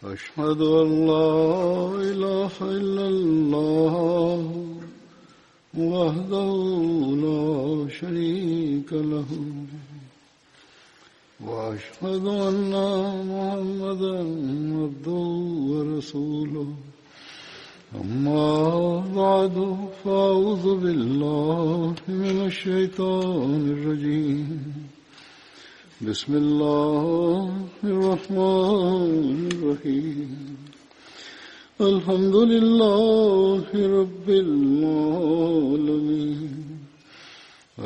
أشهد أن لا إله إلا الله وحده لا شريك له وأشهد أن محمدا عبده ورسوله أما بعد فأعوذ بالله من الشيطان الرجيم بسم الله الرحمن الرحيم الحمد لله رب العالمين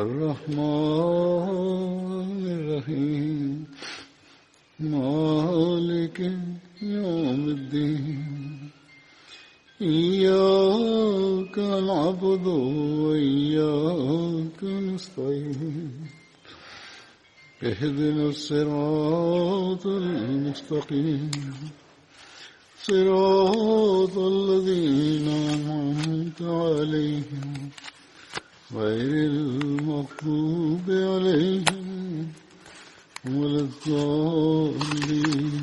الرحمن الرحيم مالك يوم الدين إياك نعبد وإياك نستعين اهدنا الصراط المستقيم صراط الذين أنعمت عليهم غير المغضوب عليهم ولا الضالين.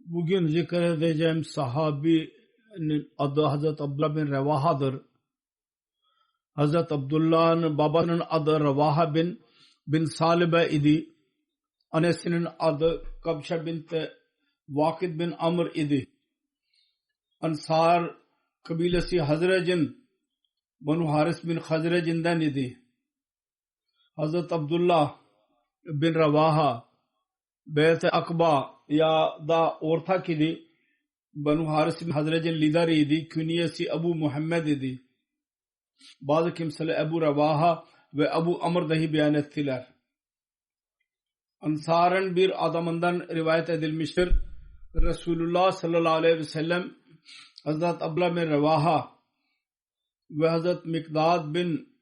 Bugün zikredeceğim sahabinin adı Hazreti Abdullah bin Revaha'dır. Hazreti Abdullah'ın babasının adı Revaha bin Salibe idi. Annesinin adı Kabşa bint Vakid bin Amr idi. Ansar kabilesi Hazrec'in Banu Haris bin Hazrec'inden idi. Hazreti Abdullah bin Revaha Beyt-i Akba ya da ortak idi. Banu Haris bin Hazrec'in lideri idi. Künyesi Ebu Muhammed idi. Bazı kimseler Ebu Revaha ve Ebu Amr dahi beyan ettiler. Ansar'ın bir adamından rivayet edilmiştir. Resulullah sallallahu aleyhi ve sellem Hazreti Abdullah bin Revaha ve Hazreti Mikdad bin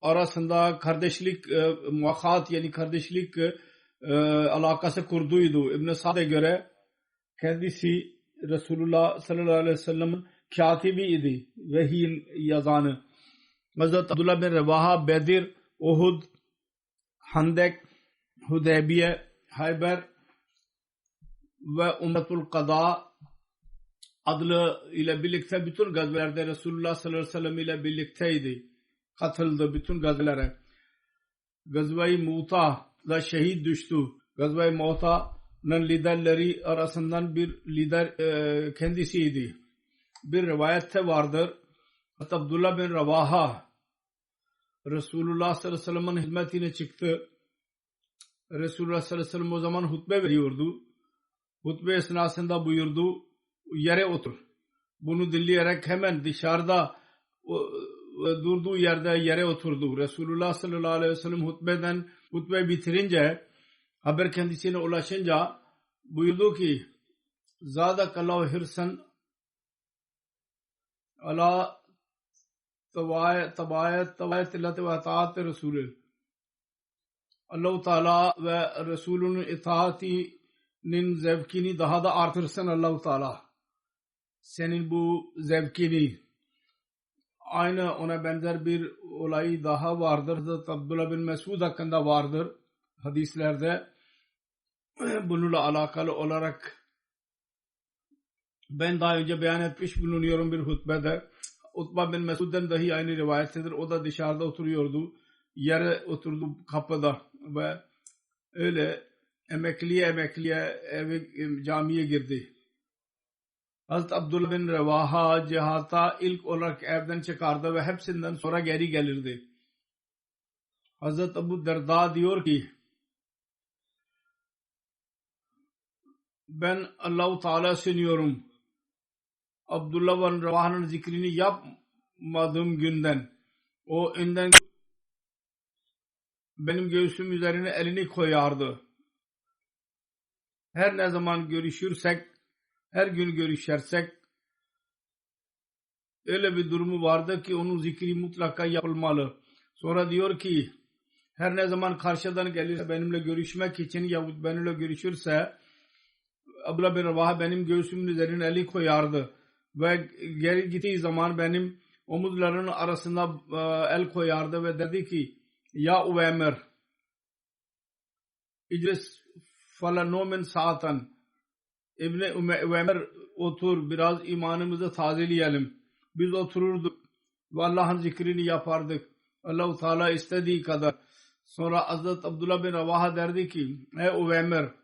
arasında kardeşlik muvakat yani kardeşlik alakası kurduydu. İbn-i Sa'd'e göre kendisi Resulullah sallallahu aleyhi ve sellem'in katibi idi. Vehyin yazanı. Hazreti Abdullah bin Revaha Bedir, Uhud, Handek, Hudeybiye, Hayber ve Umretul Qada adlı ile birlikte bütün gazvelerde Resulullah sallallahu aleyhi ve sellem ile birlikteydi. Katıldı bütün gazvelere. Gazve-i Mu'ta'da şehit düştü. Gazve-i Mu'ta'nın liderleri arasından bir lider kendisiydi. Bir rivayette vardır. Abdullah bin Revaha Resulullah sallallahu aleyhi ve sellem'in hizmetine çıktı. Resulullah sallallahu aleyhi ve sellem o zaman hutbe veriyordu. Hutbe esnasında buyurdu, yere otur. Bunu dinleyerek hemen dışarıda durduğu yerde yere oturdu. Resulullah sallallahu aleyhi ve sellem hutbe bitirince haber kendisine ulaşınca buyurdu ki Zâdakallahu hirsan ala tabayet illati ve itaat Resulü. Allah-u Teala ve Resulünün itaatinin zevkini daha da artırsın Allah-u Teala. Senin bu zevkini. Aynı ona benzer bir olay daha vardır. Hazreti Abdullah bin Mesud hakkında vardır. Hadislerde bununla alakalı olarak ben daha önce beyan etmiş bulunuyorum bir hutbede. Utba bin Mesud'den dahi aynı rivayettedir. O da dışarıda oturuyordu. Yere oturdu kapıda ve öyle emekliye camiye girdi. Hazreti Abdullah bin Revaha cihata ilk olarak evden çıkardı ve hepsinden sonra geri gelirdi. Hazreti Ebu Derda diyor ki ben Allah-u Teala sığınıyorum. Abdullah bin Revaha'nın zikrini yapmadığım günden o önden benim göğsüm üzerine elini koyardı. Her ne zaman görüşürsek, her gün görüşersek öyle bir durumu vardı ki onun zikri mutlaka yapılmalı. Sonra diyor ki her ne zaman karşıdan gelirse benimle görüşmek için yahut benimle görüşürse Abdullah bin Revaha benim göğsümün üzerine eli koyardı ve geri gittiği zaman benim omuzlarının arasında el koyardı ve dedi ki Ya Uveymer İclis falanomen saatan İbni Uveymer otur biraz imanımızı tazeleyelim. Biz otururduk ve Allah'ın zikrini yapardık. Allah-u Teala istediği kadar. Sonra Hazreti Abdullah bin Ravaha derdi ki ey Uveymer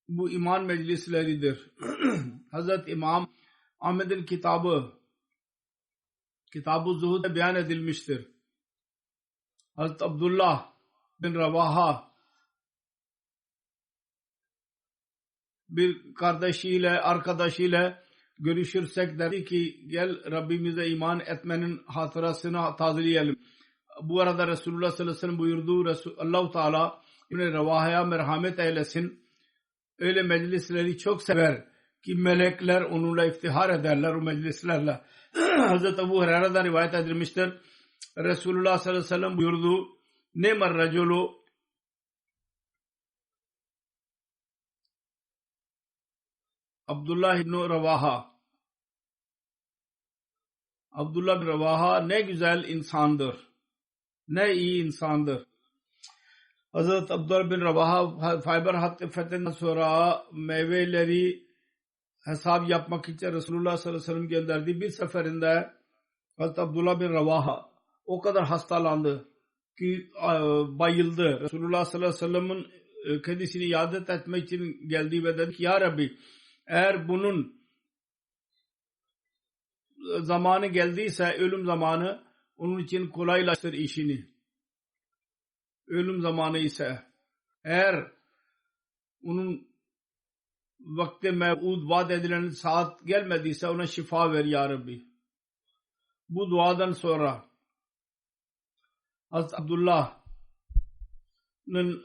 bu iman meclisleridir. Hazreti İmam Ahmed'in kitabı Kitab-ı Zuhud'da beyan edilmiştir. Hazreti Abdullah bin Ravaha bir arkadaşıyla görüşürsek derdi ki gel Rabbimize iman etmenin hatırasını tazeleyelim. Bu arada Resulullah sallallahu aleyhi ve sellem buyurdu Allah-u Teala İbn-i Revaha'ya merhamet eylesin. Öyle meclisleri çok sever ki melekler onunla iftihar ederler o meclislerle. Hazreti Ebu Hureyre'den rivayet edilmiştir. Resulullah sallallahu aleyhi ve sellem buyurdu Ne'mer raculu Abdullah ibn Ravaha Abdullah bin Ravaha ne güzel insandır. Ne iyi insandır. Hazreti Abdullah bin Ravaha Fayber Hattı fethinden sonra meyveleri hesap yapmak için Resulullah sallallahu aleyhi ve sellem gönderdi. Bir seferinde Hazreti Abdullah bin Ravaha o kadar hastalandı ki bayıldı. Resulullah sallallahu aleyhi ve sellem'in kendisini iade etmek için geldi ve dedi ki ya Rabbi eğer bunun zamanı geldiyse ölüm zamanı onun için kolaylaştır işini. Ölüm zamanı ise eğer onun vakti mev'ud vaat edilen saat gelmediyse ona şifa ver ya Rabbi. Bu duadan sonra Hazreti Abdullah'ın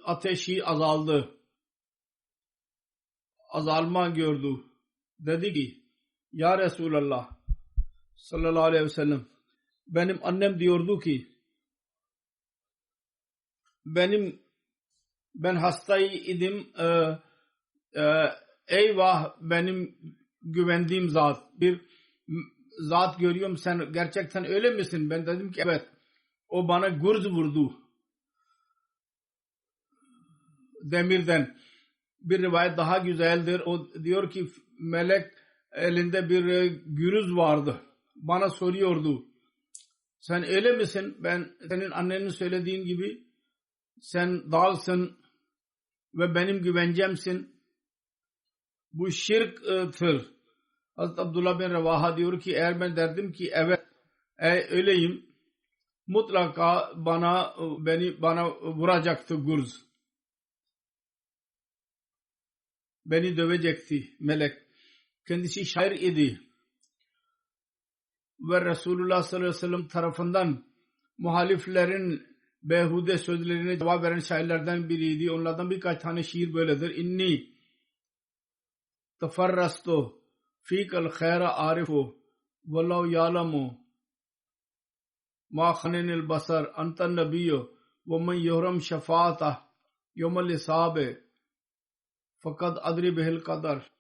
ateşi azaldı. Azalma gördü. Dedi ki ya Resulallah sallallahu aleyhi ve sellem benim annem diyordu ki ben hastaydım eyvah benim güvendiğim zat bir zat görüyorum sen gerçekten öyle misin? Ben dedim ki evet. O bana gurz vurdu demirden. Bir rivayet daha güzeldir. O diyor ki melek elinde bir gürüz vardı. Bana soruyordu. Sen öyle misin? Ben senin annenin söylediğin gibi sen dağılsın ve benim güvencemsin. Bu şirktir. Hazreti Abdullah bin Ravaha diyor ki eğer ben derdim ki evet öyleyim mutlaka bana vuracaktı gurz. Beni dövecekti melek. Kendisi şair idi. Ve Resulullah sallallahu aleyhi ve sellem tarafından muhaliflerin behude sözlerine cevap veren şairlerden biriydi. Onlardan birkaç tane şiir böyledir. İnni teferrastu fikal khayra arifu vallahu ya'lamu ma khanenil basar antan nabiyyu ve men yuhram şefaatah yevmel hisabe fakat adri bihil kadar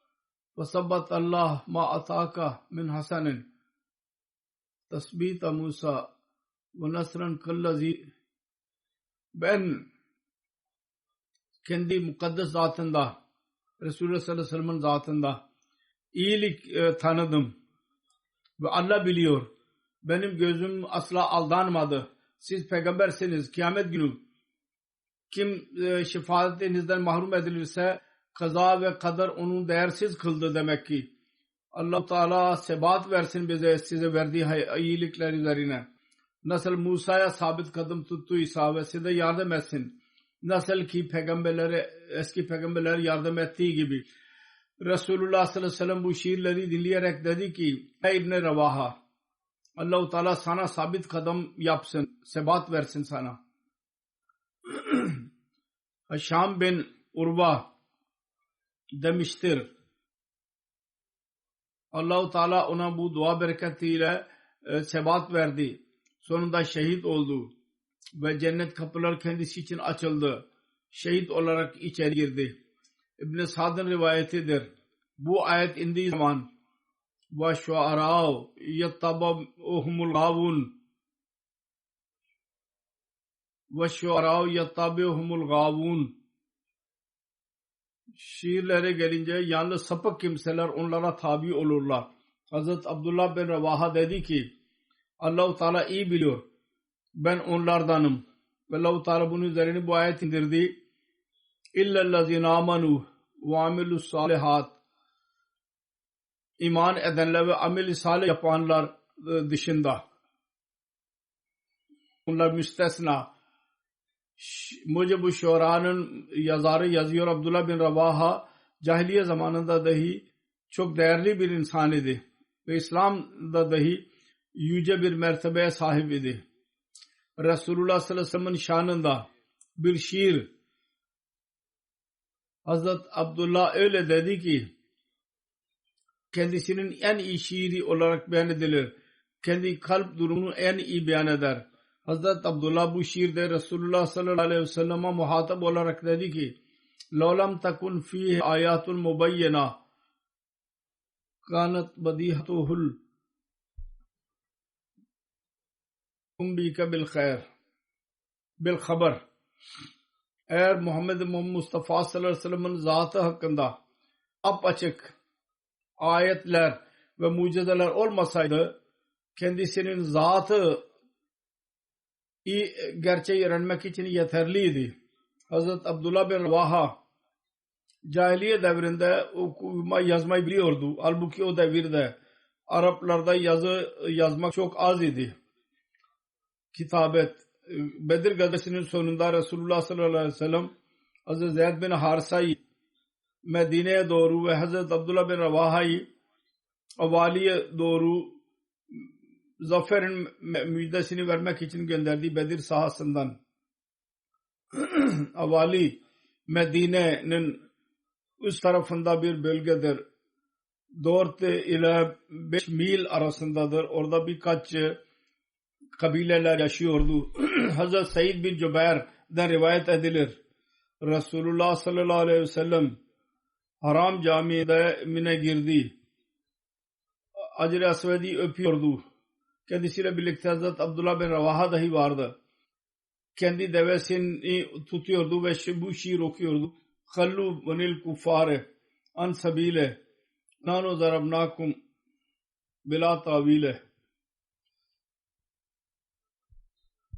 ve sabbat Allah ma ataka min hasanin tasbita Musa ve nasran kallazi. Ben kendi mukaddes zatında Resulullah sallallahu aleyhi ve sellem'in zatında iyilik tanıdım ve Allah biliyor. Benim gözüm asla aldanmadı. Siz peygambersiniz. Kıyamet günü kim şefaatinizden mahrum edilirse kaza ve kader onun değersiz kıldı demek ki. Allah Teala sebat versin bize size verdiği iyilikler üzerine. Nasıl Musa'ya sabit kadem tuttuysa ve size yardım etsin. Nasıl ki eski peygamberlere yardım ettiği gibi. Resulullah sallallahu aleyhi ve sellem bu şiirleri dinleyerek dedi ki ey İbn-i Ravaha Allah-u Teala sana sabit kadem yapsın. Sebat versin sana. Şam bin Urva demiştir. Allah-u Teala ona bu dua bereketiyle sebat verdi. Sonunda şehit oldu. Ve cennet kapıları kendisi için açıldı. Şehit olarak içeri girdi. İbn-i Sa'd'ın rivayetidir. Bu ayet indiği zaman وَشُعَرَاءُ يَتَّبَعُهُمُ الْغَاوُونَ ve şuarâ yettabihumul gâvûn. Şiirlere gelince yalnız sapık kimseler onlara tabi olurlar. Hazreti Abdullah bin Revaha dedi ki Allah-u Teala iyi biliyor. Ben onlardanım. Ve Allah-u Teala bunun üzerine bu ayet indirdi. İllellezîne âmenû ve amilus salihat. İman edenler ve amel-i salih yapanlar dışında. Onlar müstesna. Mucib-u Şuara'nın yazarı yazıyor Abdullah bin Revaha cahiliye zamanında dahi çok değerli bir insan idi. Ve İslam'da dahi yüce bir mertebeye sahip idi. Resulullah sallallahu aleyhi ve sellem'in şanında bir şiir Hazret Abdullah öyle dedi ki kendisinin en iyi şiiri olarak beyan edilir. Kendi kalp durumunu en iyi beyan eder. Hazret Abdullah bu şiirde Resulullah sallallahu aleyhi ve sellem'e muhatap olarak dedi ki لَوْلَمْ تَكُنْ ف۪يهِ آيَاتٌ مُبَيَّنَةٌ كَانَتْ بَدِيهَتُهُ الْاُنْبِيكَ بِالْخَيْرِ بِالْخَبَرِ. Eğer Muhammed Mustafa sallallahu aleyhi ve sellem'in zatı hakkında apaçık ayetler ve mucizeler olmasaydı kendisinin zatı gerçeği öğrenmek için yeterliydi. Hazreti Abdullah bin Revaha cahiliye devrinde okuma yazmayı biliyordu. Halbuki o devirde Araplarda yazmak çok az idi. Kitabet Bedir gazvesinin sonunda Resulullah sallallahu aleyhi ve sellem Hazreti Zeyd bin Harisa'yı Medine'ye doğru ve Hazreti Abdullah bin Revaha'yı Avali'ye doğru zaferin müjdesini vermek için gönderdi Bedir sahasından. Avali Medine'nin üst tarafında bir bölgedir. 4 ile 5 mil arasındadır. Orada birkaç kabileler yaşıyordu. Hazreti Said bin Cübeyr'den rivayet edilir. Resulullah sallallahu aleyhi ve sellem Haram Camii'ne girdi. Hacer-i Asved'i öpüyordu. Kendisiyle birlikte Hazreti Abdullah bin Revaha dahi vardı. Kendi devesini tutuyordu ve bu şiir okuyordu. Hallu banil kuffare an sabile nanu zarabnakum bila tavile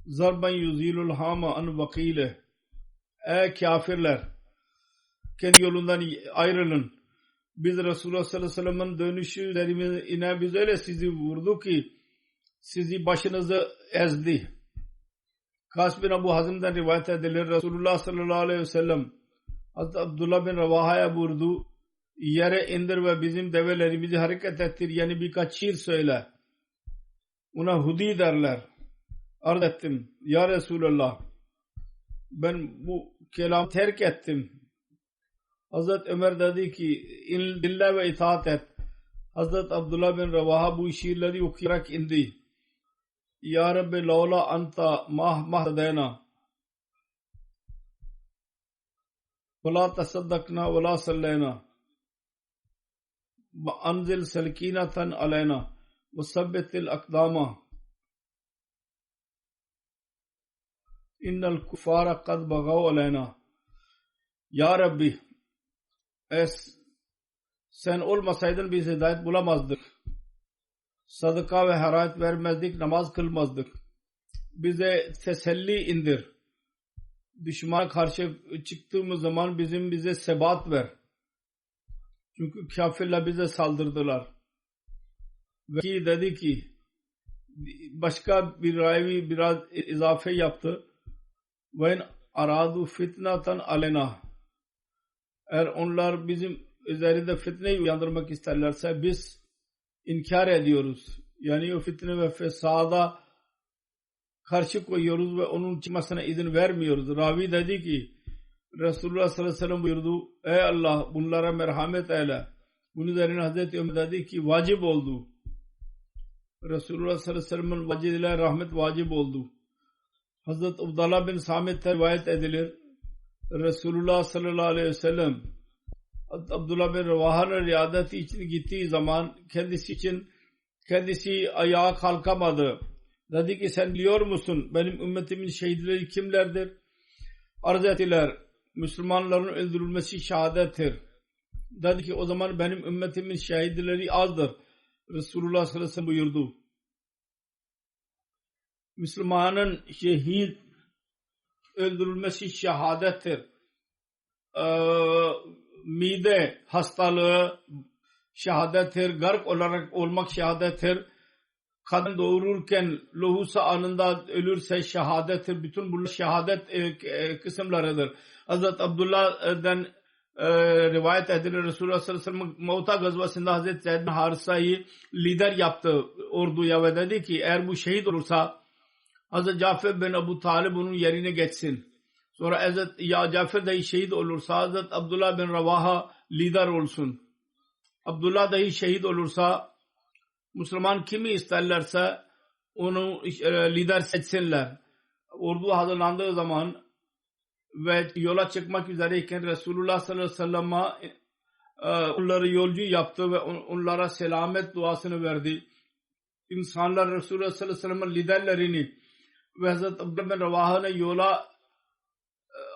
zarban yuzilul hama an vakile. Ey kafirler, kendi yolundan ayrılın. Biz Resulullah sallallahu aleyhi ve sellem'in dönüşü üzerine biz öyle sizi vurdu ki sizi başınızı ezdi. Kas bin Abu Hazim'den rivayet edilir. Resulullah sallallahu aleyhi ve sellem Hazreti Abdullah bin Revaha'ya vurdu. Yere indir ve bizim develerimizi hareket ettir. Yani birkaç şiir söyle. Ona hudi derler. Arz ettim. Ya Resulullah, ben bu kelamı terk ettim. Hazreti Ömer dedi ki dinle ve itaat et. Hazreti Abdullah bin Revaha bu şiirleri okuyarak indi. Ya Rabbi lawla anta mahdadena ve la tasaddakna ve la sallayna ve anzil salkinatan alayna ve sabbitil akdama innel kuffara kad bagav alayna. Ya Rabbi, sen olmasaydın biz hidayet bulamazdık. Sadaka ve harayet vermezdik, namaz kılmazdık. Bize teselli indir. Düşmana karşı çıktığımız zaman bize sebat ver. Çünkü kafirler bize saldırdılar. Ve dedi ki başka bir ravi biraz izafe yaptı. Ve aradu fitnatan alena. Eğer onlar bizim üzerinde fitneyi uyandırmak isterlerse biz inkar ediyoruz. Yani o fitne ve fesada karşı koyuyoruz ve onun çıkmasına izin vermiyoruz. Ravi dedi ki Resulullah sallallahu aleyhi ve sellem buyurdu. Ey Allah, bunlara merhamet eyle. Bunun üzerine Hazreti Ömer dedi ki vacip oldu. Resulullah sallallahu aleyhi ve sellem'in vacibine rahmet vacip oldu. Hazreti Abdullah bin Samit'ten rivayet edilir. Resulullah sallallahu aleyhi ve sellem Abdullah bin Revaha'nın riyadeti için gittiği zaman kendisi ayağa kalkamadı Dedi ki sen biliyor musun benim ümmetimin şehitleri kimlerdir? Arz ettiler. Müslümanların öldürülmesi şehadettir. Dedi ki o zaman benim ümmetimin şehitleri azdır. Resulullah sallallahu aleyhi ve sellem buyurdu. Müslümanın şehit öldürülmesi şehadettir. Mide hastalığı şehadettir. Gark olarak olmak şehadettir. Kadın doğururken lohusa anında ölürse şehadettir. Bütün bunlar şehadet kısımlarıdır. Hazreti Abdullah'dan rivayet edilir. Resulullah sallallahu aleyhi ve sellem Mu'ta gazvasında Hazreti Zeyd bin Harisa'yı lider yaptı orduya ve dedi ki eğer bu şehit olursa Hazreti Cafer bin Ebu Talib onun yerine geçsin. Sonra Hazreti Cafer dahi şehit olursa Hazreti Abdullah bin Ravaha lider olsun. Abdullah dahi şehit olursa Müslüman kimi isterlerse onu lider seçsinler. Ordu hazırlandığı zaman ve yola çıkmak üzereyken Resulullah sallallahu aleyhi ve sellem'e onları yolcu yaptı ve onlara selamet duasını verdi. İnsanlar Resulullah sallallahu aleyhi ve sellem'in liderlerini ve Hazreti Abdullah bin Ravaha'nın yola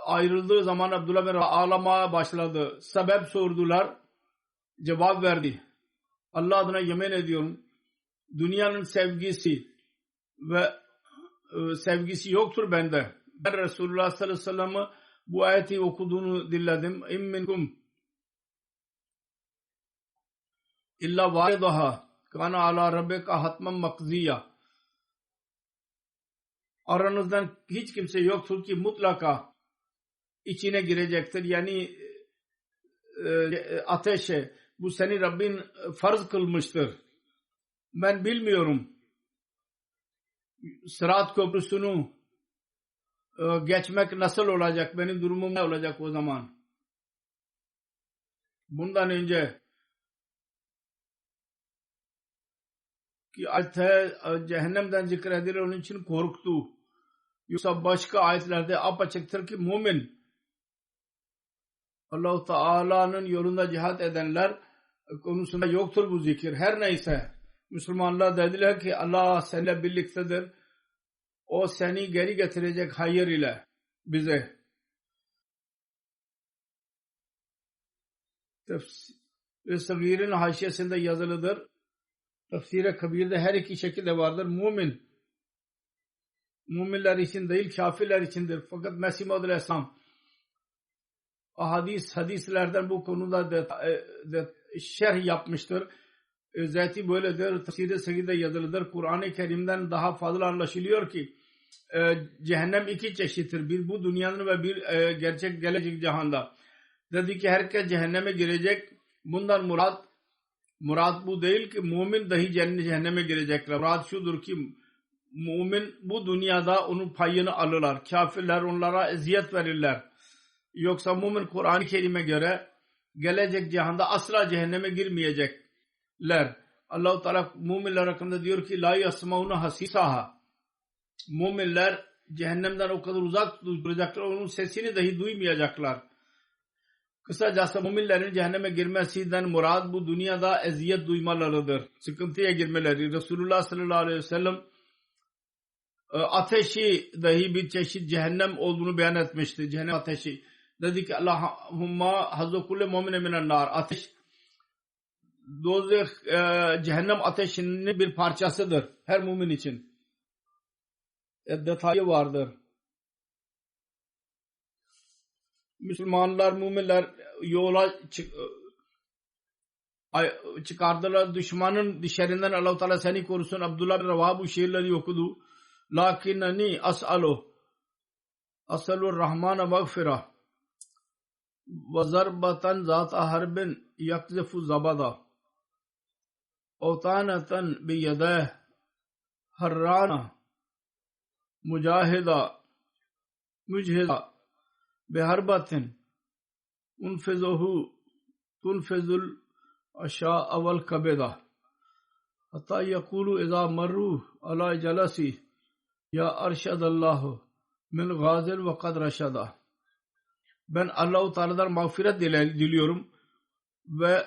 ayrıldığı zaman Abdullah bin Ravaha ağlamaya başladı. Sebep sordular. Cevap verdi. Allah adına yemin ediyorum dünyanın sevgisi ve sevgisi yoktur bende. Ben Resulullah sallallahu aleyhi ve sellem'e bu ayeti okuduğunu dinledim. İm minkum illa varidaha kana ala rabbika hatman makziya. Aranızdan hiç kimse yoktur ki mutlaka içine girecektir. Yani ateşe. Bu seni Rabbin farz kılmıştır. Ben bilmiyorum. Sırat köprüsünü geçmek nasıl olacak? Benim durumum ne olacak o zaman? Bundan önce ki ayette cehennemden zikredilir onun için korktu. Yoksa başka ayetlerde apaçıktır ki mümin Allah-u Teala'nın yolunda cihat edenler konusunda yoktur bu zikir. Her neyse Müslümanlar dediler ki Allah seninle birliktedir. O seni geri getirecek hayır ile bize. Tefsir-i Sagir'in haşiyesinde yazılıdır. Tefsir-i Kabir'de her iki şekilde vardır. Müminler için değil kafirler içindir. Fakat Mesih Maud Aleyhisselam hadislerden bu konuda şerh yapmıştır. Özeti böyledir. Tefsir-i Sagir'de yazılıdır. Kur'an-ı Kerim'den daha fazla anlaşılıyor ki cehennem iki çeşittir. Bir bu dünyanın ve bir gerçek gelecek cihanda. Dedi ki herkes cehenneme girecek. Bundan murad bu değil ki mümin dahi cehenneme girecekler. Murad şudur ki mümin bu dünyada onun payını alırlar. Kafirler onlara eziyet verirler. Yoksa mümin Kur'an-ı Kerim'e göre gelecek cihanda asla cehenneme girmeyecekler. Allah-u Teala müminler hakkında diyor ki la yasmauna hasisaha. Müminler cehennemden o kadar uzak duracaklar, onun sesini dahi duymayacaklar. Kısacası müminlerin cehenneme girmesinden murad bu dünyada eziyet duymalarıdır. Sıkıntıya girmeleri. Resulullah sallallahu aleyhi ve sellem ateşi dahi bir çeşit cehennem olduğunu beyan etmişti. Cehennem ateşi. Dedi ki Allahumma hazzu kulli mu'mine minen nar. Ateş cehennem ateşinin bir parçasıdır. Her mümin için. Detayı vardır. Müslümanlar, müminler yola çıkardılar. Düşmanın dışarından Allah-u Teala seni korusun. Abdullah bin Ravaha bu şiirleri okudu. Lakinnani as'alu rahmana mağfira ve zarbatan zata harbin yakzifu zabada avtanatan bi yadeh harrana mücahida beharbatin tunfizul aşa'a vel kabeda hatta yakulu iza marru ala jalasi ya arşadallahu min gazil ve kad raşada. Ben Allah-u Teala'dan mağfiret diliyorum ve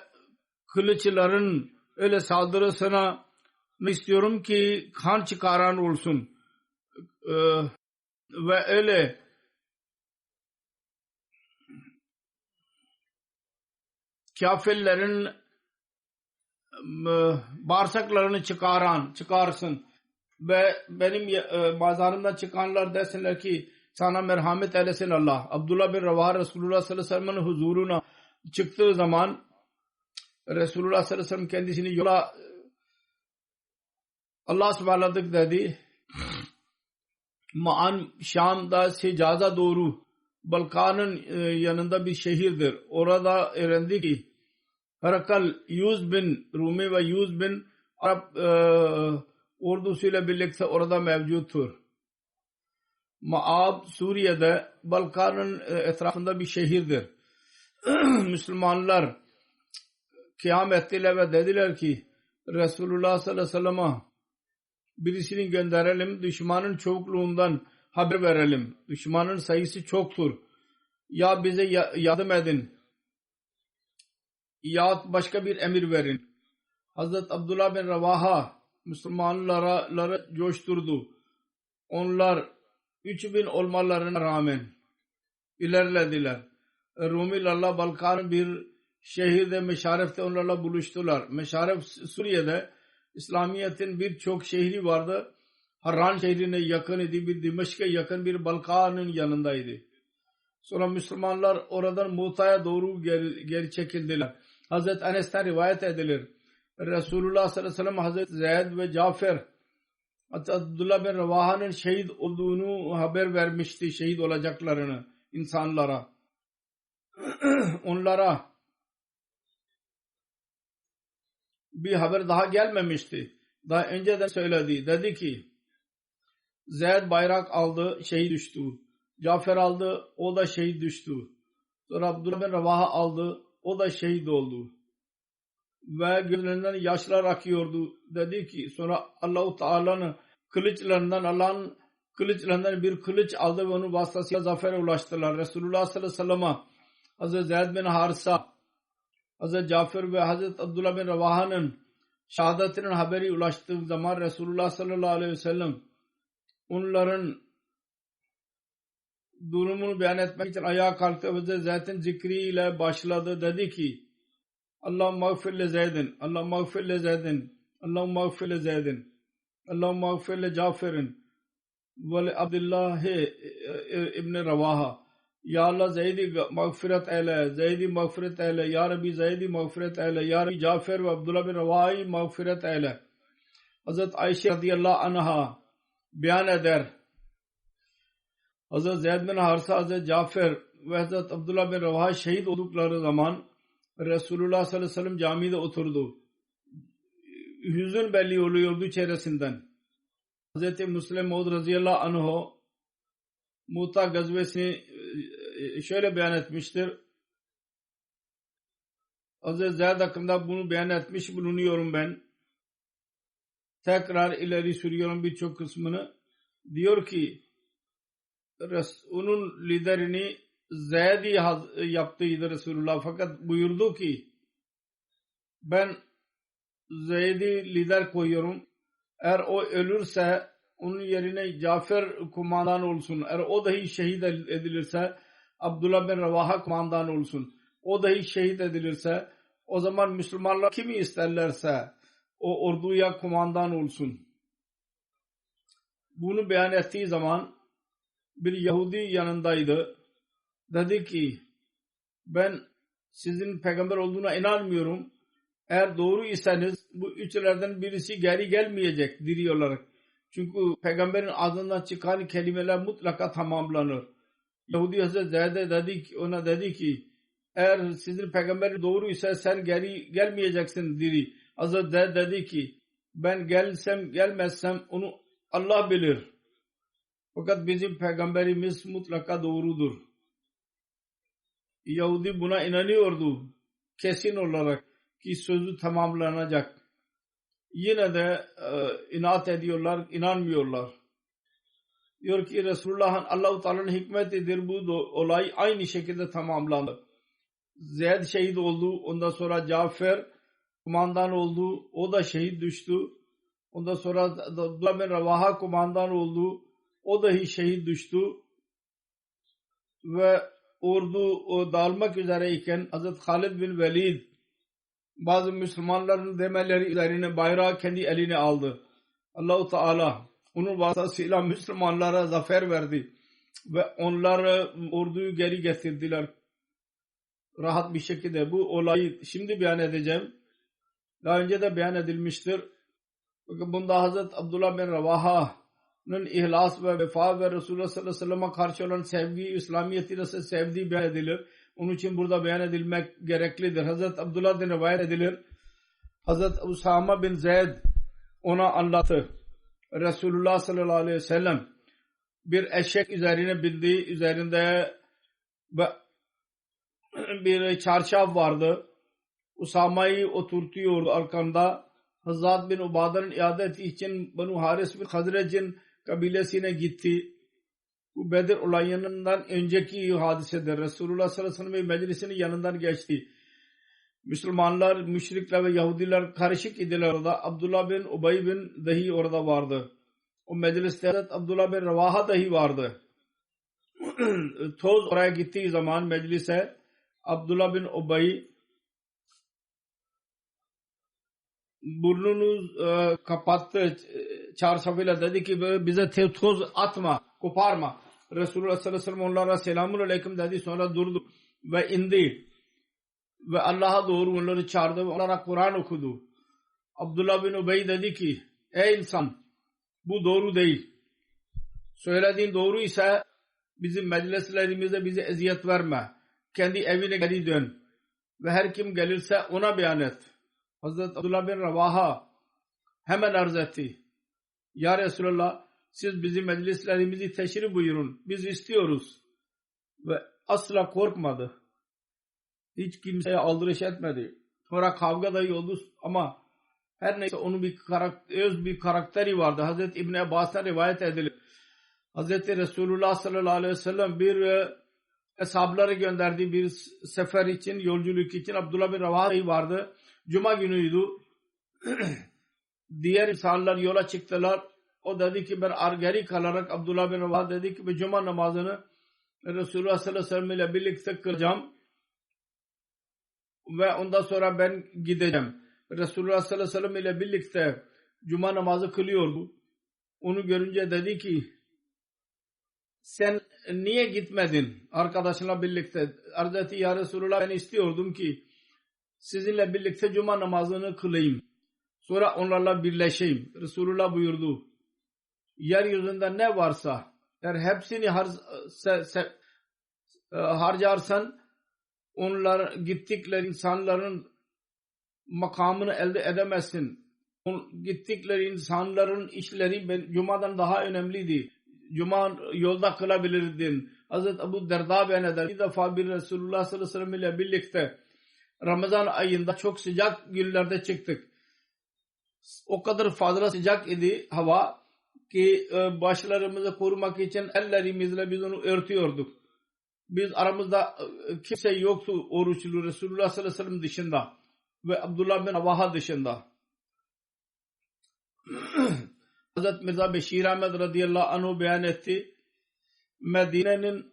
kılıçların öyle saldırısına istiyorum ki kan çıkaran olsun. Ve öyle kafirlerin bağırsaklarını çıkarsın ve benim bazarımdan çıkanlar desinler ki sana merhamet eylesin Allah. Abdullah bin Ravah Resulullah sallallahu aleyhi ve sellem'in huzuruna çıktığı zaman Resulullah sallallahu aleyhi ve sellem kendisini yola Allah'a ısmarladık dedi. Ma'an Şam'da Sicaz'a doğru Balkan'ın yanında bir şehirdir. Orada öğrendi ki Herakal 100 bin Rumi ve 100 bin Arap ordusuyla birlikte orada mevcuttur. Ma'ab Suriye'de Balkan'ın etrafında bir şehirdir. Müslümanlar kıyam ettiler ve dediler ki Resulullah sallallahu aleyhi ve sellem'e birisini gönderelim, düşmanın çokluğundan haber verelim. Düşmanın sayısı çoktur. Ya bize yardım edin ya başka bir emir verin. Hazreti Abdullah bin Ravaha Müslümanları coşturdu. Onlar 3000 olmalarına rağmen ilerlediler. Rumilerle Balkan'ın bir şehirde Meşaref'te onlarla buluştular. Meşaref Suriye'de İslamiyet'in birçok şehri vardı. Harran şehrine yakın idi. Bir Dimeşk'e yakın bir Balkan'ın yanındaydı. Sonra Müslümanlar oradan Muta'ya doğru geri çekildiler. Hazreti Enes'ten rivayet edilir. Resulullah sallallahu aleyhi ve sellem Hazreti Zeyd ve Cafer Abdullah bin Ravaha'nın şehit olduğunu haber vermişti. Şehit olacaklarını insanlara. Onlara bir haber daha gelmemişti. Daha önceden söyledi. Dedi ki Zeyd bayrak aldı, şehit düştü. Cafer aldı, o da şehit düştü. Sonra Abdullah bin Ravaha aldı, o da şehit oldu. Ve gözlerinden yaşlar akıyordu. Dedi ki sonra Allah-u Teala'nın Allah'ın kılıçlarından bir kılıç aldı ve onun vasıtasıyla zafere ulaştılar. Resulullah sallallahu aleyhi ve sellem'e Hazreti Zeyd bin Harisa, Hazreti Cafer ve Hazreti Abdullah bin Ravaha'nın şehadetinin haberi ulaştığı zaman Resulullah sallallahu aleyhi ve sellem onların durumunu beyan etmek için ayağa kalktı ve Zeyd'in zikriyle başladı. Dedi ki Allahümme mağfir le Zeydin, Allahümme mağfir le Zeydin, Allahümme mağfir le Zeydin, Allahümme mağfir le Cafer'in ve le Abdullah ibn Ravaha. Ya Allah Zeyd'i mağfiret eyle, Zeyd'i mağfiret eyle, Ya Rabbi Zeyd'i mağfiret eyle, Ya Rabbi Cafer ve Abdullah bin Ravaha'yı mağfiret eyle. Hazreti Ayşe radıyallahu anha beyan eder. Hazreti Zeyd bin Harisa, Hazreti Cafer ve Hazreti Abdullah bin Ravaha şehit oldukları zaman Resulullah sallallahu aleyhi ve sellem camide oturdu. Hüzün belli oluyordu çehresinden. Hazreti Müslim Maud radıyallahu anhu Muta gazvesini şöyle beyan etmiştir. Hazreti Zeyd hakkında bunu beyan etmiş bulunuyorum ben. Tekrar ileri sürüyorum birçok kısmını. Diyor ki onun liderini Zeyd'i yaptıydı Resulullah. Fakat buyurdu ki ben Zeyd'i lider koyuyorum. Eğer o ölürse onun yerine Cafer kumandan olsun. Eğer o dahi şehit edilirse Abdullah bin Ravaha kumandan olsun. O dahi şehit edilirse o zaman Müslümanlar kimi isterlerse o orduya kumandan olsun. Bunu beyan ettiği zaman bir Yahudi yanındaydı. Dedi ki ben sizin peygamber olduğuna inanmıyorum. Eğer doğru iseniz bu üçlerden birisi geri gelmeyecek diri olarak. Çünkü peygamberin ağzından çıkan kelimeler mutlaka tamamlanır. Yahudi Hazreti Zeyd'e dedi ki eğer sizin peygamberin doğru ise sen geri gelmeyeceksin diri. Hazreti Zeyd dedi ki ben gelsem gelmezsem onu Allah bilir. Fakat bizim peygamberimiz mutlaka doğrudur. Yahudi buna inanıyordu. Kesin olarak ki sözü tamamlanacak. Yine de inat ediyorlar, inanmıyorlar. Diyor ki Resulullah'ın Allah-u Teala'nın hikmetidir bu olay aynı şekilde tamamlandı. Zeyd şehit oldu. Ondan sonra Cafer kumandan oldu. O da şehit düştü. Ondan sonra Abdullah bin Ravaha kumandan oldu. O dahi şehit düştü. Ve ordu dağılmak üzereyken Hazreti Halid bin Velid bazı Müslümanların demeleri üzerine bayrağı kendi eline aldı. Allah-u Teala onun vasıtasıyla Müslümanlara zafer verdi. Ve onlar orduyu geri getirdiler. Rahat bir şekilde bu olayı şimdi beyan edeceğim. Daha önce de beyan edilmiştir. Bunda Hazreti Abdullah bin Ravaha'nın ihlas ve vefa ve Resulullah sallallahu aleyhi ve sellem'e karşı olan sevgi, İslamiyet'i nasıl sevdiği beyan edilir. Onun için burada beyan edilmek gereklidir. Hazreti Abdullah'dan rivayet edilir. Hazreti Usama bin Zeyd ona anlattı. Resulullah sallallahu aleyhi ve sellem bir eşek üzerine bindi. Üzerinde bir çarşaf vardı. Usama'yı oturtuyordu arkanda. Hazrat bin Ubada'nın iadeti için Banu Haris bin Hazrec'in kabilesine gitti. Bu Bedir olayından önceki hadisedir. Resulullah sallallahu aleyhi ve sellem meclisinin yanından geçti. Müslümanlar, müşrikler ve Yahudiler karışık idiler orada. Abdullah bin Ubay bin dahi orada vardı. O mecliste Abdullah bin Ravaha dahi vardı. Toz oraya gittiği zaman meclise Abdullah bin Ubay burnunu kapattı çarşafıyla, dedi ki bize toz atma, koparma. Resulullah sallallahu aleyhi ve sellem onlara selamun aleyküm dedi, sonra durdu ve indi ve Allah'a doğru onları çağırdı ve onlara Kur'an okudu. Abdullah bin Ubay dedi ki ey insan, bu doğru değil. Söylediğin doğru ise bizim meclislerimizde bize eziyet verme. Kendi evine geri dön ve her kim gelirse ona beyan et. Hazreti Abdullah bin Ravaha hemen arz etti. Ya Resulallah, siz bizim meclislerimizi teşrif buyurun. Biz istiyoruz. Ve asla korkmadı. Hiç kimseye aldırış etmedi. Sonra kavga dahi oldu ama her neyse onun öz bir karakteri vardı. Hazreti İbn Abbas'tan rivayet edilir. Hazreti Resulullah sallallahu aleyhi ve sellem bir eshabları gönderdiği bir sefer için, yolculuk için. Abdullah bin Ravaha vardı. Cuma günüydü. Diğer insanlar yola çıktılar. O dedi ki ben geri kalarak, Abdullah bin Ravaha dedi ki ben cuma namazını Resulullah sallallahu aleyhi ve sellem ile birlikte kılacağım ve ondan sonra ben gideceğim. Resulullah sallallahu aleyhi ve sellem ile birlikte cuma namazı kılıyordu. Onu görünce dedi ki sen niye gitmedin arkadaşınla birlikte? Arz etti, ya Resulullah, ben istiyordum ki sizinle birlikte cuma namazını kılayım. Sonra onlarla birleşeyim. Resulullah buyurdu. Yeryüzünde ne varsa eğer hepsini harcarsan onlar gittikleri insanların makamını elde edemezsin. Gittikleri insanların işleri Cuma'dan daha önemliydi. Cuma yolda kılabilirdin. Hazreti Ebu Derda beyan eder. Bir defa bir Resulullah sallallahu aleyhi ve sellem ile birlikte Ramazan ayında çok sıcak günlerde çıktık. O kadar fazla sıcak idi hava ki başlarımızı korumak için ellerimizle biz onu örtüyorduk. Biz aramızda kimse yoktu oruçlu Resulullah sallallahu aleyhi ve sellem dışında ve Abdullah bin Ravaha dışında. Hazreti Mirza Beşir Ahmed radıyallahu anhu beyan etti. Medine'nin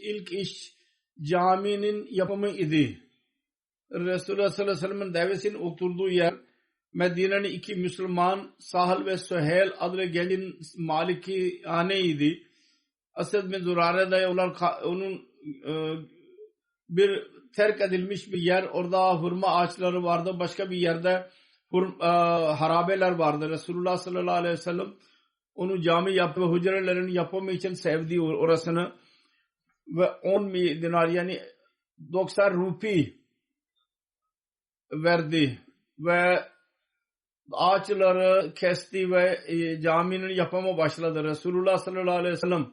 ilk iş caminin yapımı idi. Resulullah sallallahu aleyhi ve sellem'in devesinin oturduğu yer Medine'nin iki Müslüman Sahal ve Süheyl adlı gencin malikihaneydi. Asad bin Zurare'de onun bir terk edilmiş bir yer, orada hurma ağaçları vardı. Başka bir yerde harabeler vardı. Resulullah sallallahu aleyhi ve sellem onu cami yaptı ve hücrelerin yapımı için sevdi orasını ve 10 dinar yani 90 rupi verdi ve ağaçları kesti ve caminin yapımı başladı. Resulullah sallallahu aleyhi ve sellem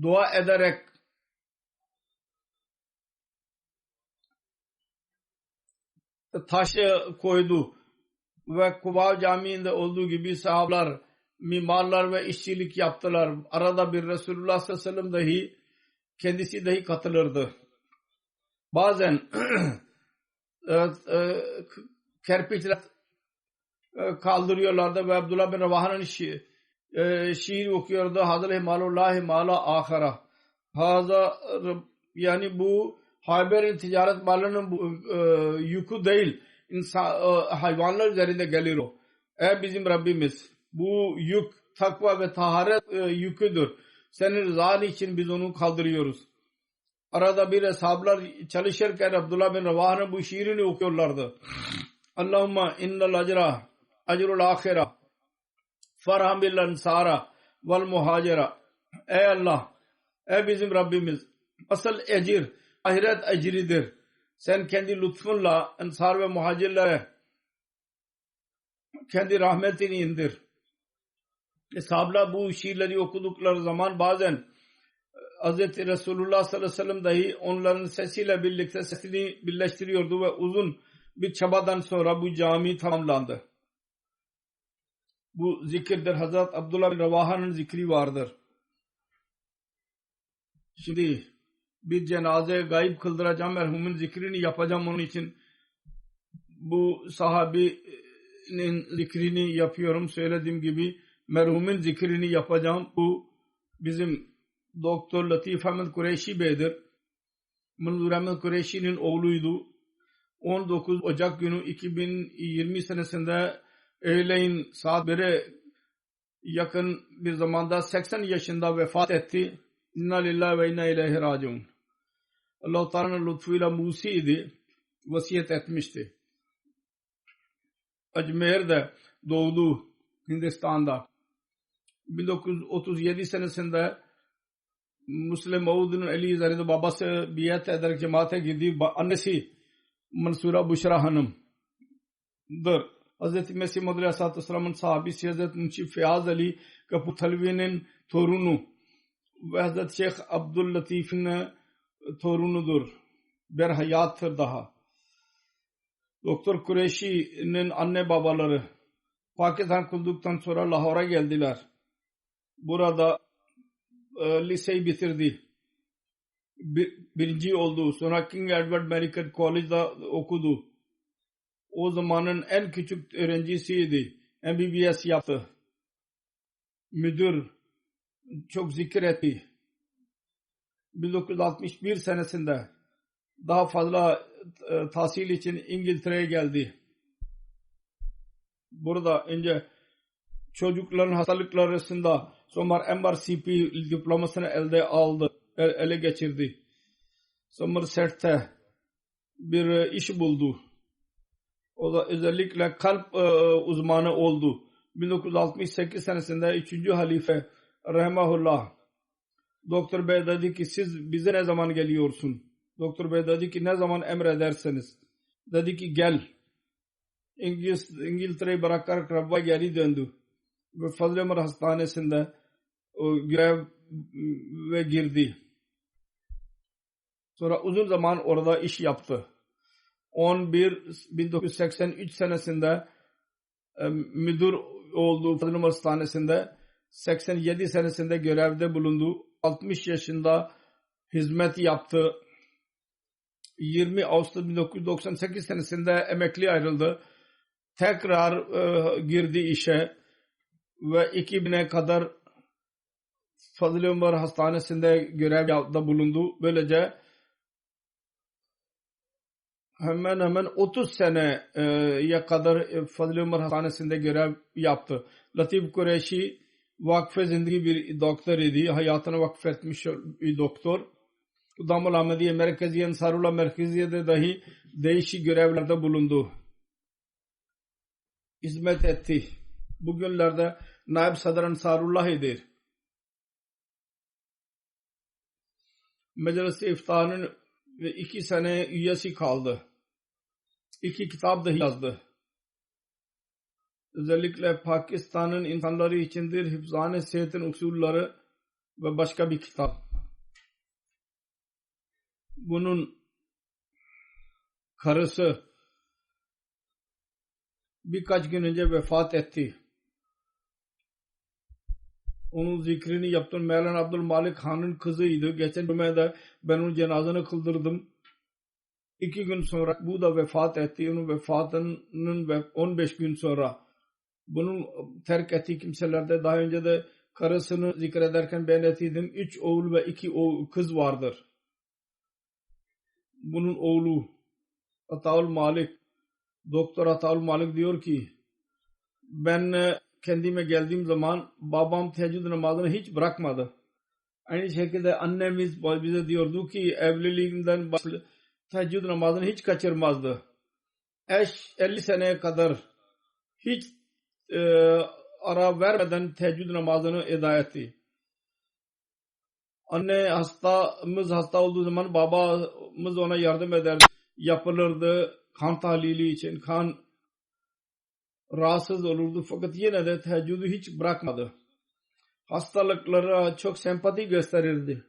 dua ederek taş koydu ve Kuba Camii'nde olduğu gibi sahabeler, mimarlar ve işçilik yaptılar. Arada bir Resulullah sallallahu aleyhi ve sellem dahi kendisi dahi katılırdı. Bazen kerpiçler kaldırıyorlardı ve Abdullah bin Ravaha'nın şiir okuyordu. Hazal himalullahi mala ahara. Yani bu Hayber'in ticaret malının yükü değil. Hayvanlar üzerinde gelir o. Ey bizim Rabbimiz, bu yük takva ve taharet yüküdür. Senin rızan için biz onu kaldırıyoruz. Arada bir ashablar çalışırken Abdullah bin Ravaha'nın bu şiirini okuyorlardı. Allahumma innal acra acrul ahira farham bil ansara vel muhacira. Ey Allah, ey bizim Rabbimiz, asıl ecir ahiret ecridir. Sen kendi lütfunla ensar ve muhacirlere kendi rahmetini indir. Sahablar bu şiirleri okudukları zaman bazen Hz. Resulullah sallallahu aleyhi ve sellem dahi onların sesiyle birlikte sesini birleştiriyordu ve uzun bir çabadan sonra bu cami tamamlandı. Bu zikirdir. Hazret Abdullah bin Ravaha'nın zikri vardır. Şimdi bir cenaze gayb kıldıracağım, merhumun zikrini yapacağım, onun için bu sahabinin zikrini yapıyorum. Söylediğim gibi merhumun zikrini yapacağım. Bu bizim Doktor Latif Ahmed Kureyşi Bey'dir. Manzur Ahmed Kureyşi'nin oğluydu. 19 Ocak günü 2020 senesinde öğleyin saat 1'e yakın bir zamanda 80 yaşında vefat etti. İnna lillahi ve inna ileyhi raciun. Allah-u Teala'nın lütfuyla Musi idi. Vasiyet etmişti. Ajmer'de doğdu, Hindistan'da. 1937 senesinde Müslim Maud'un Ali üzerinde babası biat ederek cemaate girdi. Annesi Mansura Bushra Hanım'dır. Hz. Mesih Maud Aleyhisselatü Vesselam'ın sahabisi Hz. Munshi Fiyaz Ali Kaputhalvi'nin torunu ve Hz. Şeyh Abdul Latif'in torunudur. Berhayattır daha. Doktor Kureyşi'nin anne babaları Pakistan kurulduktan sonra Lahor'a geldiler. Burada liseyi bitirdi. Birinci oldu. Sonra King Edward Medical College'da okudu. O zamanın en küçük öğrencisiydi. MBBS yaptı. Müdür çok zikir etti. 1961 senesinde daha fazla tahsil için İngiltere'ye geldi. Burada önce çocukların hastalıkları arasında sonra MRCP diplomasını ele geçirdi. Somerset'te bir iş buldu. O da özellikle kalp uzmanı oldu. 1968 senesinde 3. halife rahimahullah Doktor Bey dedi ki siz bize ne zaman geliyorsun? Doktor Bey dedi ki ne zaman emrederseniz. Dedi ki gel. İngiltere'yi bırakarak Rabb'a geri döndü. Ve Fazıl Ömer Hastanesi'nde görev ve girdi. Sonra uzun zaman orada iş yaptı. 1983 senesinde müdür oldu Fazıl Ömer Hastanesi'nde. 87 senesinde görevde bulundu. 60 yaşında hizmet yaptı. 20 Ağustos 1998 senesinde emekli ayrıldı. Tekrar girdi işe ve 2000'e kadar Fazıl Ömer Hastanesi'nde görevde bulundu. Böylece hemen 30 seneye kadar Fazıl Ömer Hastanesi'nde görev yaptı. Latif Kureyşi vakfe zindagi bir doktor idi. Hayatını vakfetmiş bir doktor. Damul Ahmediye Merkeziye Ensarullah Merkeziye'de dahi değişik görevlerde bulundu. Hizmet etti. Bugünlerde Naib Sadr Ensarullah'ıdır. Meclis-i İftiha'nın 2 sene üyesi kaldı. 2 kitap dahi yazdı. Özellikle Pakistan'ın insanları içindir. Hifzane Sehet'in usulları ve başka bir kitap. Bunun karısı birkaç gün önce vefat etti. Onun zikrini yaptım. Mevlana Abdülmalik Han'ın kızıydı. Geçen cumada ben onun cenazını kıldırdım. 2 gün sonra bu da vefat etti. Onun vefatının 15 gün sonra Bunun terk ettiği kimselerde daha önce de karısını zikrederken beyan ettiydim. 3 oğul ve 2 kız vardır. Bunun oğlu Ataul Malik, Doktor Ataul Malik diyor ki ben kendime geldiğim zaman babam teheccüd namazını hiç bırakmadı. Aynı şekilde annemiz bize diyordu ki evliliğinden teheccüd namazını hiç kaçırmazdı. 50 seneye kadar hiç ara vermeden teheccüd namazını eda etti. Anne hasta olduğu zaman babamız ona yardım ederdi. Yapılırdı kan tahlili için. Kan rahatsız olurdu fakat yine de teheccüdü hiç bırakmadı. Hastalıklara çok sempati gösterirdi.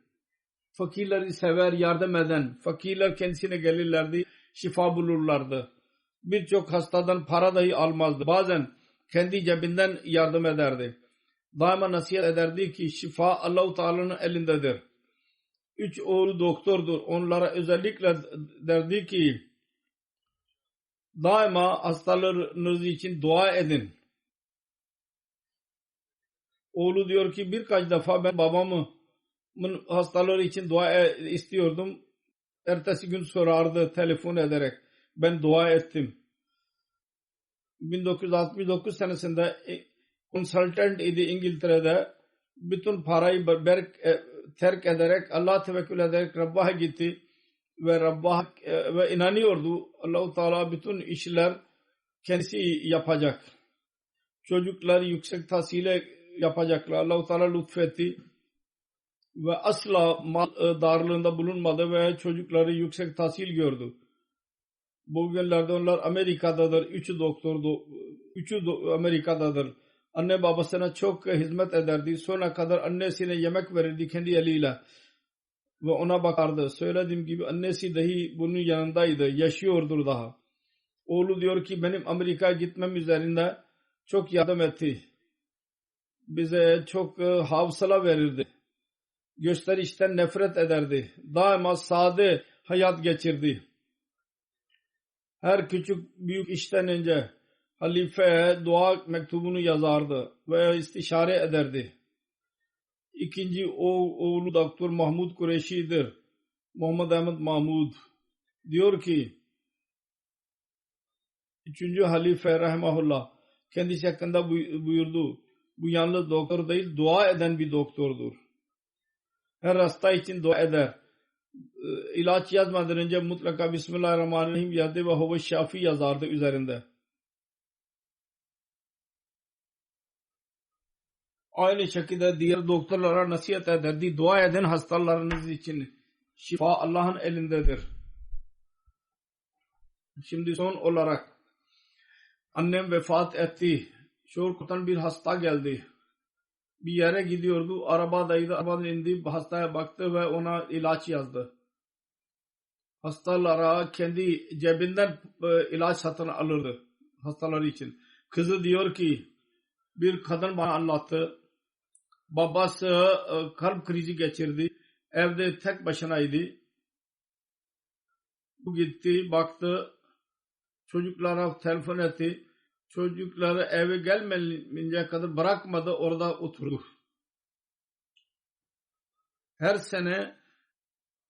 Fakirleri sever, yardım eden. Fakirler kendisine gelirlerdi, şifa bulurlardı. Birçok hastadan para dahi almazdı. Bazen kendi cebinden yardım ederdi. Daima nasihat ederdi ki şifa Allah-u Teala'nın elindedir. 3 oğlu doktordur. Onlara özellikle derdi ki daima hastalarınız için dua edin. Oğlu diyor ki birkaç defa ben babamın hastaları için dua istiyordum. Ertesi gün sorardı telefon ederek. Ben dua ettim. 1969 senesinde consultant idi İngiltere'de. Bütün parayı terk ederek Allah tevekkül ederek Rabb'a gitti ve inanıyordu Allah-u Teala bütün işler kendisi yapacak. Çocuklar yüksek tahsile yapacaklar. Allah-u Teala lütfetti ve asla darlığında bulunmadı ve çocukları yüksek tahsil gördü. Bugünlerde onlar Amerika'dadır. 3'ü Amerika'dadır. Anne babasına çok hizmet ederdi. Sonra kadar annesine yemek verirdi kendi eliyle ve ona bakardı. Söylediğim gibi annesi dahi bunun yanındaydı. Yaşıyordur daha. Oğlu diyor ki benim Amerika'ya gitmem üzerinde çok yardım etti. Bize çok hafsala verirdi. Gösterişten nefret ederdi. Daima sade hayat geçirdi. Her küçük büyük işten önce halifeye dua mektubunu yazardı ve istişare ederdi. İkinci oğlu Doktor Mahmud Kureyşi'dir. Muhammed Ahmed Mahmud diyor ki 3. halife rahimahullah kendisi hakkında buyurdu. Bu yalnız doktor değil, dua eden bir doktordur. Her hasta için dua eder. İlaç yazmadan önce mutlaka Bismillahirrahmanirrahim yazdı ve Huve Şafi yazardı üzerinde. Aynı şekilde diğer doktorlara nasihat ederdi. Dua edin hastalarınız için. Şifa Allah'ın elindedir. Şimdi son olarak annem vefat etti. Şorkut'tan bir hasta geldi. Bir yere gidiyordu. Arabadaydı. Arabadan indi. Hastaya baktı ve ona ilaç yazdı. Hastalara kendi cebinden ilaç satın alırdı. Hastaları için. Kızı diyor ki bir kadın bana anlattı. Babası kalp krizi geçirdi. Evde tek başınaydı. Bu gitti, baktı. Çocuklara telefon etti. Çocukları eve gelmeyince kadar bırakmadı. Orada oturdu. Her sene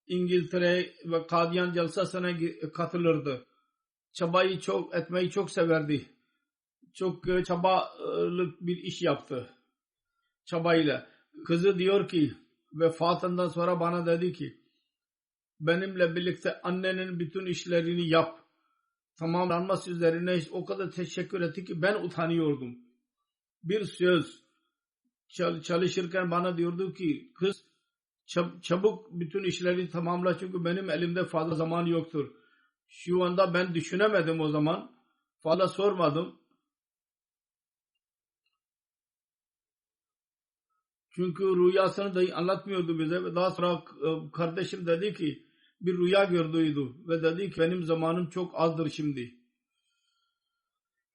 İngiltere ve Kadiyan Jalsası'na katılırdı. Etmeyi çok severdi. Çok çabalık bir iş yaptı. Çabayla. Kızı diyor ki vefatından sonra bana dedi ki benimle birlikte annenin bütün işlerini yap. Tamamlanması üzerine o kadar teşekkür etti ki ben utanıyordum. Bir söz çalışırken bana diyordu ki kız çabuk bütün işleri tamamla çünkü benim elimde fazla zaman yoktur. Şu anda ben düşünemedim o zaman. Fazla sormadım. Çünkü rüyasını dahi anlatmıyordu bize ve daha sonra kardeşim dedi ki bir rüya gördüydü ve dedi ki benim zamanım çok azdır şimdi.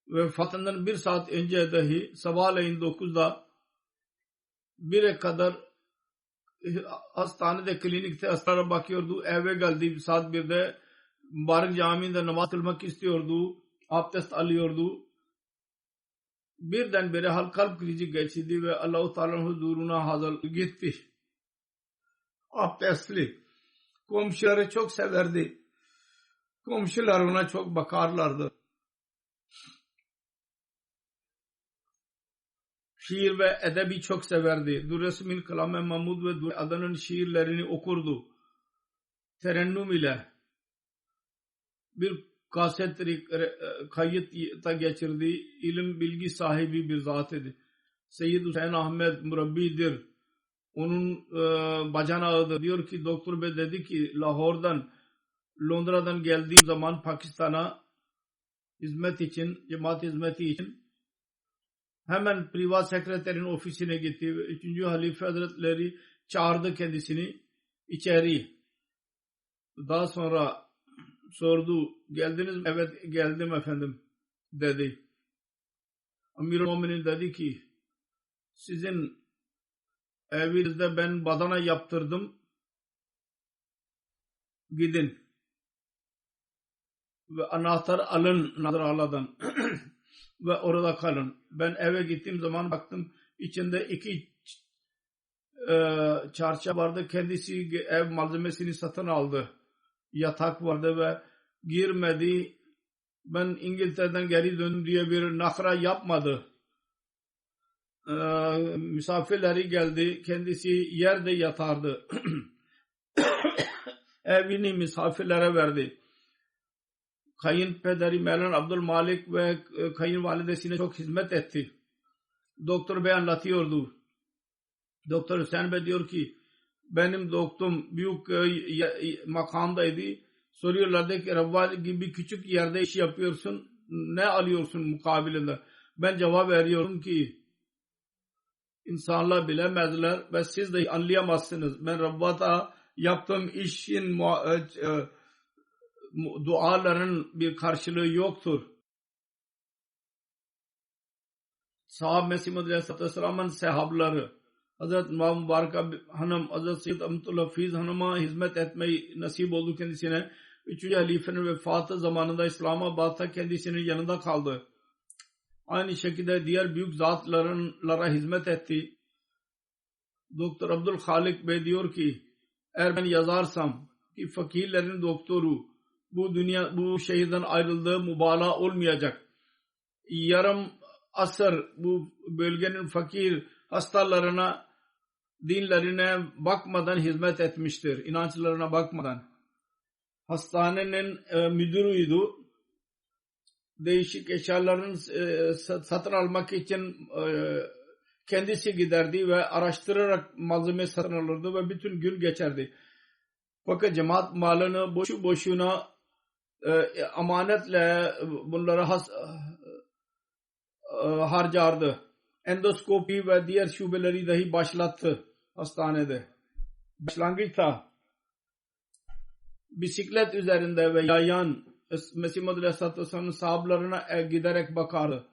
Vefatından bir saat önce dahi sabahleyin 9'da 1'e kadar hastanede, klinikte hastalara bakıyordu. Eve geldi saat 1'de Mübarek Camii'nde namaz kılmak istiyordu. Abdest alıyordu. birdenbire kalp krizi geçirdi ve Allah-u Teala'nın huzuruna hazır gitti. Abdestli. Komşuları çok severdi. Komşular ona çok bakarlardı. Şiir ve edebi çok severdi. Durresmin Kalame Mahmud ve Dur Adan'ın şiirlerini okurdu. Terennüm ile bir kaset kayıtta geçirdi. İlim bilgi sahibi bir zat idi. Seyyid Hüseyin Ahmet Murabbi'dir. Onun bacanağıdır. Diyor ki Doktor Bey dedi ki Londra'dan geldiğim zaman Pakistan'a hizmet için, cemaat hizmeti için hemen privat sekreterin ofisine gitti. 3. Halife Hazretleri çağırdı kendisini içeri. Daha sonra sordu. Geldiniz mi? Evet geldim efendim dedi. Amir-ül Mu'minin dedi ki sizin evinizde ben badana yaptırdım. Gidin. Ve anahtar alın Nazırala'dan. Ve orada kalın. Ben eve gittiğim zaman baktım içinde 2 çarşaf vardı. Kendisi ev malzemesini satın aldı. Yatak vardı ve girmedi. Ben İngiltere'den geri döndüm diye bir nakra yapmadı. Misafirleri geldi. Kendisi yerde yatardı. Evini misafirlere verdi. Kayınpederi Mevlana Abdülmalik ve kayınvalidesine çok hizmet etti. Doktor Bey anlatıyordu. Doktor Hüseyin Bey diyor ki benim doktorum büyük makamdaydı. Soruyorlardı ki Rabbani gibi küçük yerde iş yapıyorsun. Ne alıyorsun mukabilinde? Ben cevap veriyorum ki insanlar bilemezler ve siz de anlayamazsınız. Ben Rabbata yaptığım işin duaların bir karşılığı yoktur. Sahab Mesih Muhammed Aleyhisselam'ın sahabları Hazreti Mübarek Hanım, Hazreti Seyyid Ahmetullah Hafiz Hanım'a hizmet etmeyi nasip oldu kendisine. 3. halifenin vefatı zamanında İslamabad'ta kendisinin yanında kaldı. Aynı şekilde diğer büyük zatlara hizmet etti. Doktor Abdülhalik Bey diyor ki eğer ben yazarsam ki fakirlerin doktoru bu şehirden ayrıldığı mübalağa olmayacak. Yarım asır bu bölgenin fakir hastalarına dinlerine bakmadan hizmet etmiştir. İnançlarına bakmadan. Hastanenin müdürüydü. Değişik eşyaların satın almak için kendisi giderdi ve araştırarak malzeme satın alırdı ve bütün gün geçerdi. Fakat cemaat malını boşu boşuna amanetle bunları harcardı. Endoskopi ve diğer şubeleri dahi başlattı hastanede. Başlangıçta bisiklet üzerinde ve yayan Mesih Muhammed Aleyhisselatü Vesselam'ın sahablarına giderek bakardı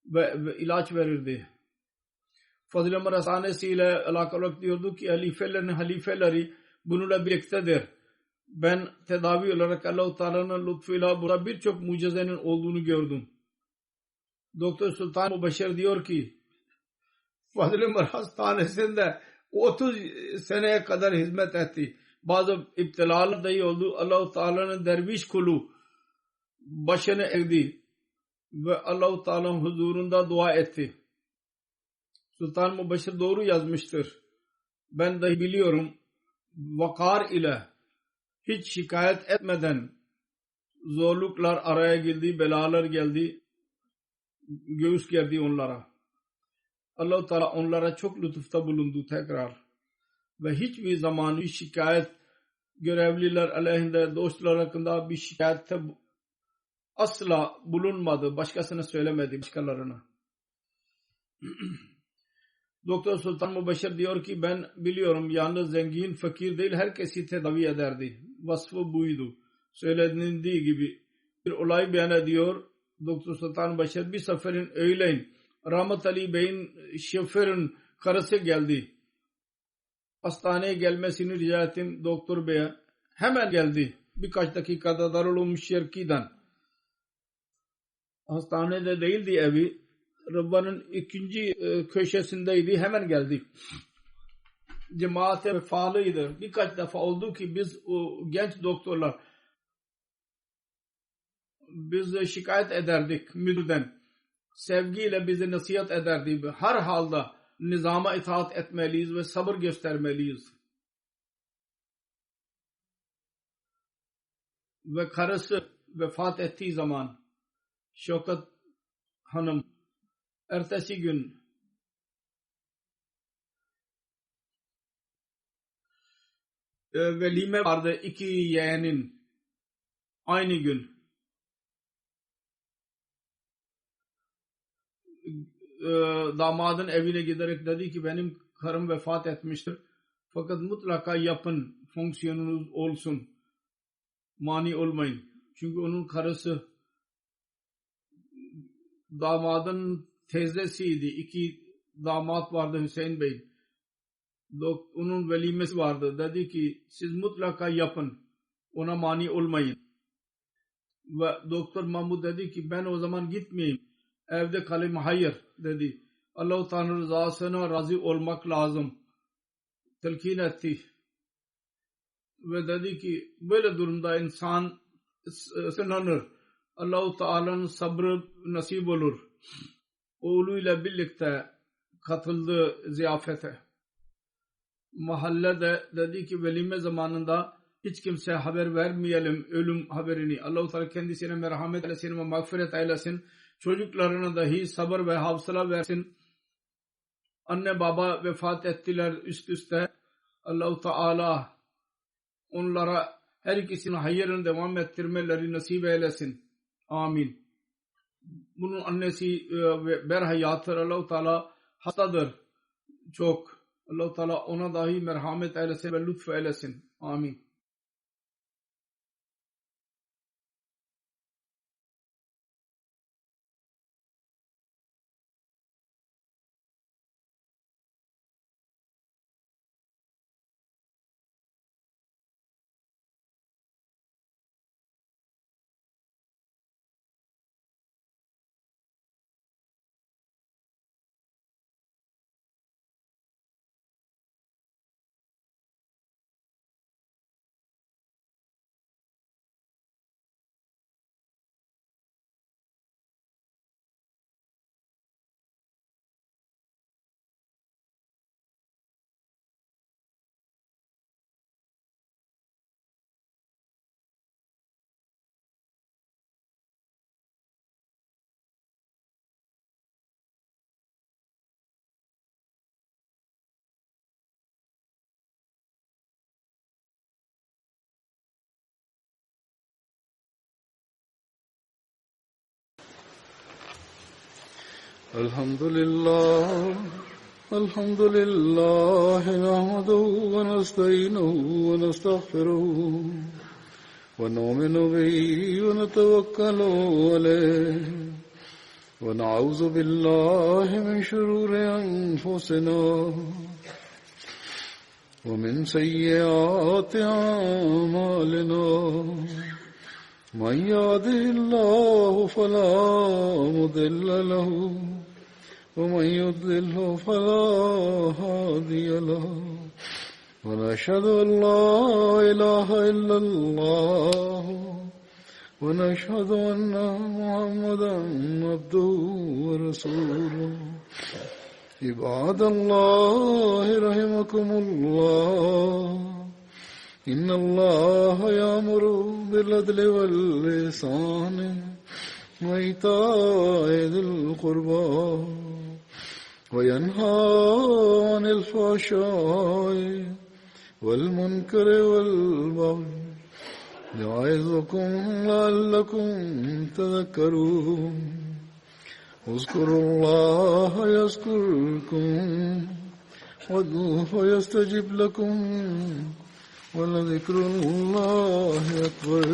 ve ilaç verirdi. Fazıl-ı Ömer Hastanesi ile alakalı diyordu ki halifeleri bununla birliktedir. Ben tedavi olarak Allah-u Teala'nın lütfuyla burada birçok mucizenin olduğunu gördüm. Doktor Sultan Mubaşir diyor ki Fazıl-ı Ömer Hastanesi'nde 30 seneye kadar hizmet etti. Bazı iptilalar dahi oldu. Allah-u Teala'nın derviş kulu başını eğdi ve Allah-u Teala'nın huzurunda dua etti. Sultan Mubaşir doğru yazmıştır. Ben de biliyorum vakar ile hiç şikayet etmeden zorluklar araya girdi, belalar geldi, göğüs gerdi onlara. Allah-u Teala onlara çok lütufta bulundu tekrar. Ve hiçbir zaman bir şikayet görevliler aleyhinde, dostlar hakkında bir şikayette asla bulunmadı. Başkasına söylemedi, başkalarına. Doktor Sultan Mubaşir diyor ki ben biliyorum yalnız zengin, fakir değil herkesi tedavi ederdi. Vasfı buydu. Söylendiği gibi bir olay beyan ediyor. Doktor Sultan Mubaşir bir seferin öğleyin Rahmet Ali Bey'in şoförün karısı geldi. Hastaneye gelmesini rica ettim Doktor Bey'e. Hemen geldi. Birkaç dakikada Darul Umm Şerki'den. Hastanede değildi evi. Rabbanın ikinci köşesindeydi. Hemen geldik. Cemaate faalıydı. Birkaç defa oldu ki biz o genç doktorlar biz şikayet ederdik müdürden. Sevgiyle bize nasihat ederdi. Her halde nizama itaat etmeliyiz ve sabır göstermeliyiz. Ve karısı vefat ettiği zaman Şevkat Hanım ertesi gün velime vardı, iki yeğenin aynı gün. Damadın evine giderek dedi ki benim karım vefat etmiştir. Fakat mutlaka yapın, fonksiyonunuz olsun. Mani olmayın. Çünkü onun karısı damadın teyzesiydi. İki damat vardı Hüseyin Bey. Onun velimesi vardı. Dedi ki siz mutlaka yapın. Ona mani olmayın. Ve Doktor Mahmud dedi ki ben o zaman gitmeyeyim. Evde kalayım. Hayır dedi. Allah-u Teala rızasına razı olmak lazım. Telkin etti. Ve dedi ki böyle durumda insan sınanır. Allah-u Teala'nın sabrı nasip olur. Oğluyla birlikte katıldı ziyafete. Mahallede dedi ki velime zamanında hiç kimseye haber vermeyelim ölüm haberini. Allah-u Teala kendisine merhamet eylesin ve mağfiret eylesin. Çocuklarına dahi sabır ve hafıza versin. Anne baba vefat ettiler üst üste. Allah-u Teala onlara her ikisinin hayırını devam ettirmeleri nasip eylesin. Amin. Bunun annesi berhayattır. Allah-u Teala hastadır. Çok. Allah-u Teala ona dahi merhamet eylesin ve lütf eylesin. Amin. الحمد لله نحمده ونستعينه ونستغفره ونؤمن به ونتوكل عليه ونعوذ بالله من شرور أنفسنا ومن سيئات أعمالنا من يهده الله فلا مضل له ومن يضلل فلا هادي له ونشهد أن لا إله إلا الله ونشهد أن محمدا عبده ورسوله عباد الله رحمكم الله إن الله يأمر بالعدل والإحسان وإيتاء ذي القربى وينهى عن الفحشاء والمنكر والبغي يعظكم لعلكم تذكرون اذكروا الله يذكركم وادعوه يستجب لكم ولذكر الله أكبر